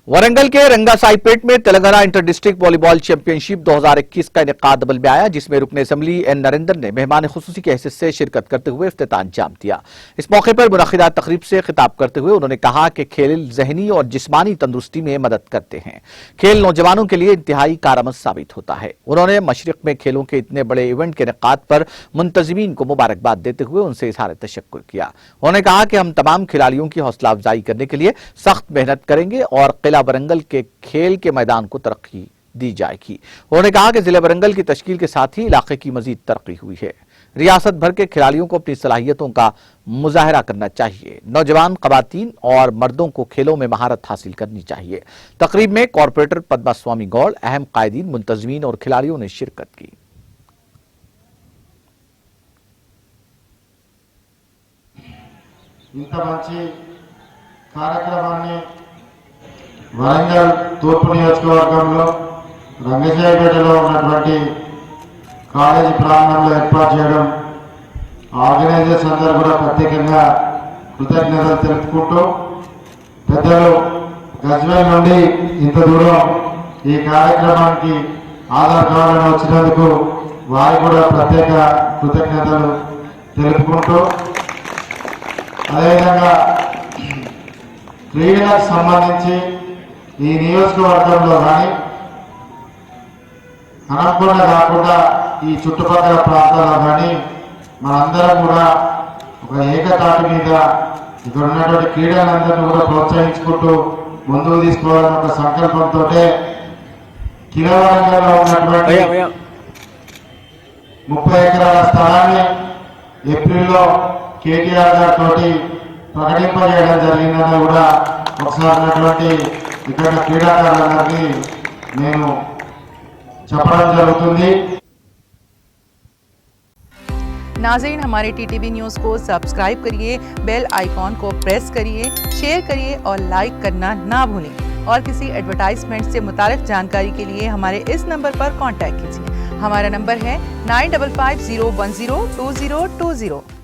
वरंगल के रंगासाईपेट में Telangana inter district volleyball championship 2021 का इनेकाद अमल में आया, जिसमें रुकन असेंबली एन नरेंद्र ने मेहमान खुसूसी की हैसियत से शिरकत करते हुए इफ्तिताह अंजाम दिया। इस मौके पर मुनक़िदा तकरीब से खिताब करते हुए उन्होंने कहा कि खेल जहनी और जिस्मानी तंदुरुस्ती में मदद करते हैं। खेल नौजवानों के लिए इंतहाई कारआमद साबित होता है। उन्होंने मशरिक में खेलों के इतने बड़े इवेंट के इनेकाद पर मुंतजिमीन को मुबारकबाद देते हुए उनसे इज़हार तशक्कुर किया। उन्होंने कहा कि हम तमाम खिलाड़ियों की हौसला अफजाई करने के लिए सख्त मेहनत करेंगे और किला वरंगल के खेल के मैदान को तरक्की दी जाएगी। उन्होंने कहा कि जिले वरंगल की तश्कील के साथ ही इलाके की मजीद तरक्की हुई है। रियासत भर के खिलाड़ियों को अपनी सलाहियतों का मुजाहरा करना चाहिए। नौजवान खवातीन और मर्दों को खेलों में महारत हासिल करनी चाहिए। तकरीब में कॉरपोरेटर पद्मा स्वामी गौड़, अहम कायदीन, मुंतजमीन और खिलाड़ियों ने शिरकत की। ఇంత మంచి కార్యక్రమాన్ని వరంగల్ తూర్పు నియోజకవర్గంలో రంగసాయిపేటలో ఉన్నటువంటి కాలేజీ ప్రాంగణంలో ఏర్పాటు చేయడం ఆర్గనైజర్స్ అందరూ కూడా ప్రత్యేకంగా కృతజ్ఞతలు తెలుపుకుంటూ పెద్దలు గజ్వేల్ నుండి ఇంత దూరం ఈ కార్యక్రమానికి ఆధార్ కావాలని వచ్చినందుకు వారికి కూడా ప్రత్యేక కృతజ్ఞతలు తెలుపుకుంటూ అదేవిధంగా క్రీడలకు సంబంధించి ఈ నియోజకవర్గంలో కానీ హనంకొండ కాకుండా ఈ చుట్టుపక్కల ప్రాంతాల్లో కానీ మనందరం కూడా ఒక ఏకతాటి మీద ఇక్కడ ఉన్నటువంటి క్రీడలందరినీ కూడా ప్రోత్సహించుకుంటూ ముందుకు తీసుకోవాలని ఒక సంకల్పంతో కిలవరంగల్లో ఉన్నటువంటి 30 ఎకరాల స్థలాన్ని ఏప్రిల్లో కేటీఆర్ గారితో ప్రకటింపజేయడం జరిగిందని కూడా ఒకసారి ఉన్నటువంటి ఇక్కడ క్రీడాకారులందరికీ నేను చెప్పడం జరుగుతుంది। नाज़रीन, हमारे टीटीवी न्यूज़ को सब्सक्राइब करिए, बेल आइकॉन को प्रेस करिए, शेयर करिए और लाइक करना ना भूलें। और किसी एडवर्टाइजमेंट से मुताल्लिक़ जानकारी के लिए हमारे इस नंबर पर कांटेक्ट कीजिए। हमारा नंबर है 9550102020।